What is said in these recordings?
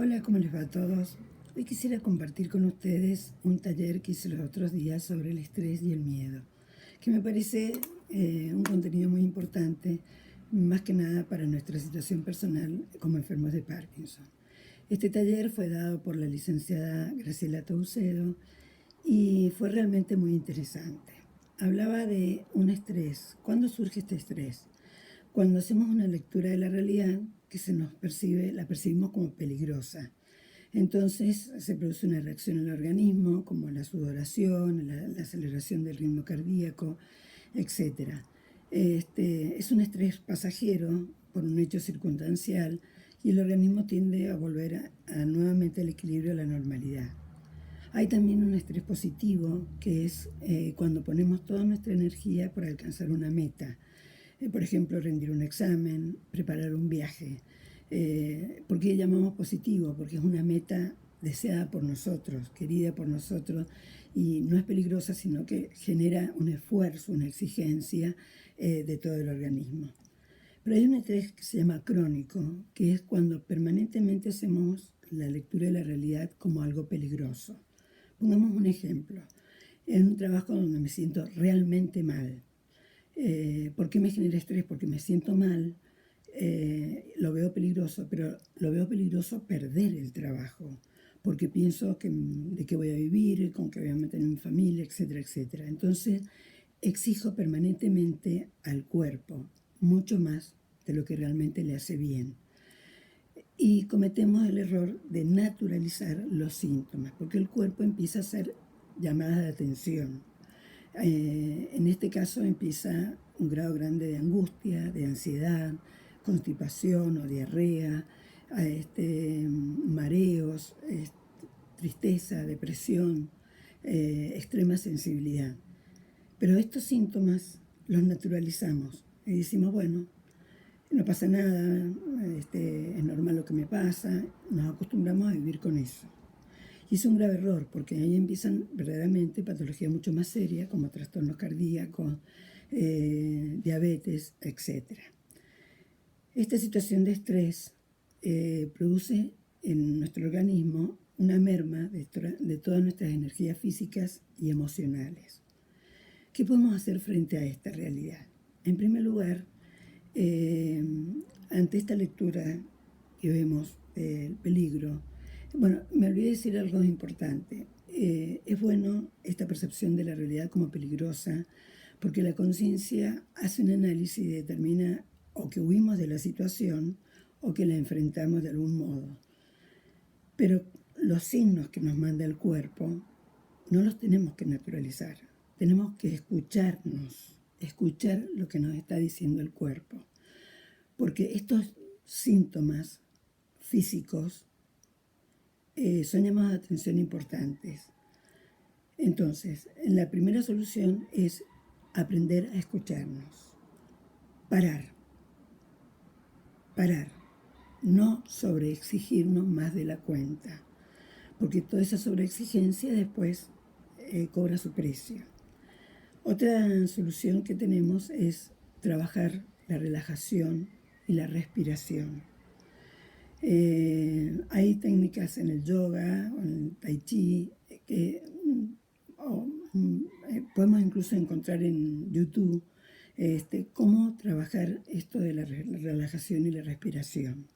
Hola, ¿cómo les va a todos? Hoy quisiera compartir con ustedes un taller que hice los otros días sobre el estrés y el miedo, que me parece un contenido muy importante, más que nada para nuestra situación personal como enfermos de Parkinson. Este taller fue dado por la licenciada Graciela Toucedo y fue realmente muy interesante. Hablaba de un estrés. ¿Cuándo surge este estrés? Cuando hacemos una lectura de la realidad que la percibimos como peligrosa. Entonces se produce una reacción en el organismo, como la sudoración, la aceleración del ritmo cardíaco, etc. Es un estrés pasajero por un hecho circunstancial y el organismo tiende a volver nuevamente al equilibrio, a la normalidad. Hay también un estrés positivo, que es cuando ponemos toda nuestra energía para alcanzar una meta. Por ejemplo, rendir un examen, preparar un viaje. ¿Por qué llamamos positivo? Porque es una meta deseada por nosotros, querida por nosotros, y no es peligrosa, sino que genera un esfuerzo, una exigencia de todo el organismo. Pero hay un estrés que se llama crónico, que es cuando permanentemente hacemos la lectura de la realidad como algo peligroso. Pongamos un ejemplo. En un trabajo donde me siento realmente mal. ¿Por qué me genera estrés? Porque me siento mal, lo veo peligroso, pero lo veo peligroso perder el trabajo, porque pienso de qué voy a vivir, con qué voy a mantener mi familia, etcétera, etcétera. Entonces, exijo permanentemente al cuerpo, mucho más de lo que realmente le hace bien. Y cometemos el error de naturalizar los síntomas, porque el cuerpo empieza a hacer llamadas de atención. En este caso empieza un grado grande de angustia, de ansiedad, constipación o diarrea, mareos, tristeza, depresión, extrema sensibilidad. Pero estos síntomas los naturalizamos y decimos, bueno, no pasa nada, es normal lo que me pasa, nos acostumbramos a vivir con eso. Y es un grave error, porque ahí empiezan verdaderamente patologías mucho más serias, como trastornos cardíacos, diabetes, etc. Esta situación de estrés produce en nuestro organismo una merma de todas nuestras energías físicas y emocionales. ¿Qué podemos hacer frente a esta realidad? En primer lugar, ante esta lectura que vemos del peligro, bueno, me olvidé de decir algo importante. Es bueno esta percepción de la realidad como peligrosa, porque la conciencia hace un análisis y determina o que huimos de la situación o que la enfrentamos de algún modo. Pero los signos que nos manda el cuerpo no los tenemos que naturalizar. Tenemos que escucharnos, escuchar lo que nos está diciendo el cuerpo. Porque estos síntomas físicos son llamadas de atención importantes. Entonces, la primera solución es aprender a escucharnos. Parar. No sobreexigirnos más de la cuenta. Porque toda esa sobreexigencia después cobra su precio. Otra solución que tenemos es trabajar la relajación y la respiración. Hay técnicas en el yoga o en el tai chi que podemos incluso encontrar en YouTube cómo trabajar esto de la relajación y la respiración.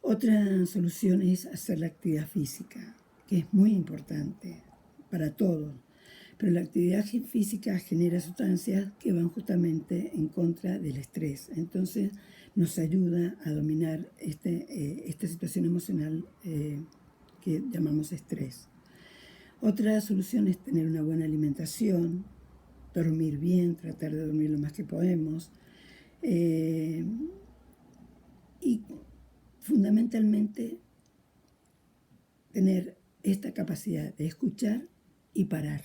Otra solución es hacer la actividad física, que es muy importante para todos. Pero la actividad física genera sustancias que van justamente en contra del estrés. Entonces nos ayuda a dominar esta situación emocional que llamamos estrés. Otra solución es tener una buena alimentación, dormir bien, tratar de dormir lo más que podemos. Y fundamentalmente tener esta capacidad de escuchar y parar.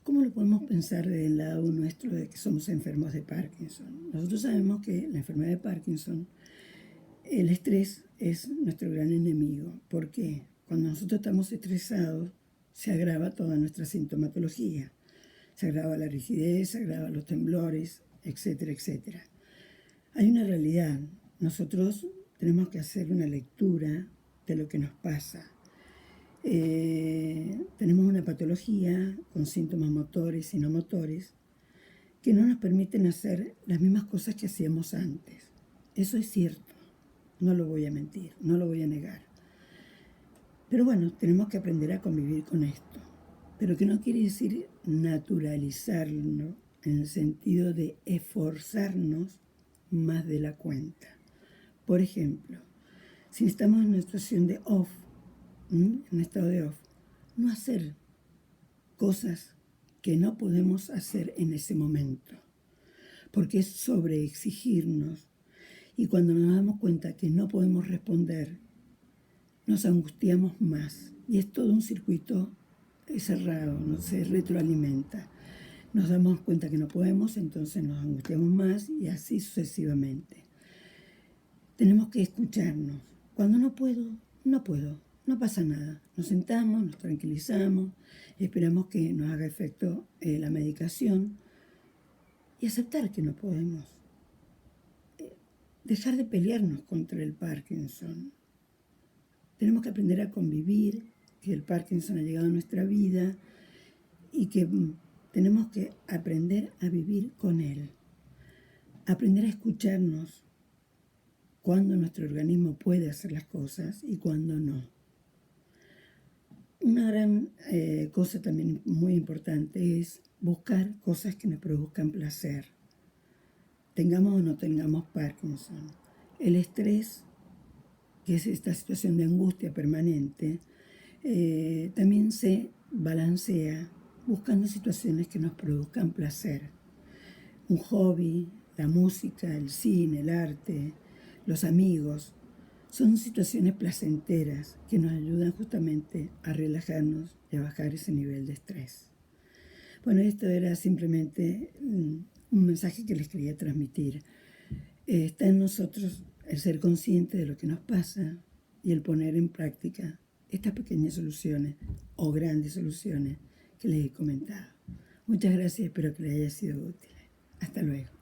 ¿Cómo lo podemos pensar del lado nuestro de que somos enfermos de Parkinson? Nosotros sabemos que la enfermedad de Parkinson, el estrés es nuestro gran enemigo. ¿Por qué? Cuando nosotros estamos estresados, se agrava toda nuestra sintomatología. Se agrava la rigidez, se agravan los temblores, etcétera, etcétera. Hay una realidad. Nosotros tenemos que hacer una lectura de lo que nos pasa. Tenemos una patología con síntomas motores y no motores que no nos permiten hacer las mismas cosas que hacíamos antes. Eso es cierto, no lo voy a mentir, no lo voy a negar. Pero bueno, tenemos que aprender a convivir con esto. Pero que no quiere decir naturalizarlo en el sentido de esforzarnos más de la cuenta. Por ejemplo, si estamos en una situación de off, en un estado de off, no hacer cosas que no podemos hacer en ese momento, porque es sobreexigirnos. Y cuando nos damos cuenta que no podemos responder, nos angustiamos más. Y es todo un circuito cerrado, no se retroalimenta. Nos damos cuenta que no podemos, entonces nos angustiamos más y así sucesivamente. Tenemos que escucharnos. Cuando no puedo, no puedo, no pasa nada. Nos sentamos, nos tranquilizamos, esperamos que nos haga efecto la medicación y aceptar que no podemos. Dejar de pelearnos contra el Parkinson. Tenemos que aprender a convivir, que el Parkinson ha llegado a nuestra vida y que tenemos que aprender a vivir con él. Aprender a escucharnos cuando nuestro organismo puede hacer las cosas y cuando no. Una gran cosa también muy importante es buscar cosas que nos produzcan placer. Tengamos o no tengamos Parkinson. El estrés, que es esta situación de angustia permanente, también se balancea buscando situaciones que nos produzcan placer. Un hobby, la música, el cine, el arte, los amigos, son situaciones placenteras que nos ayudan justamente a relajarnos y a bajar ese nivel de estrés. Bueno, esto era simplemente un mensaje que les quería transmitir. Está en nosotros el ser consciente de lo que nos pasa y el poner en práctica estas pequeñas soluciones o grandes soluciones que les he comentado. Muchas gracias, espero que les haya sido útil. Hasta luego.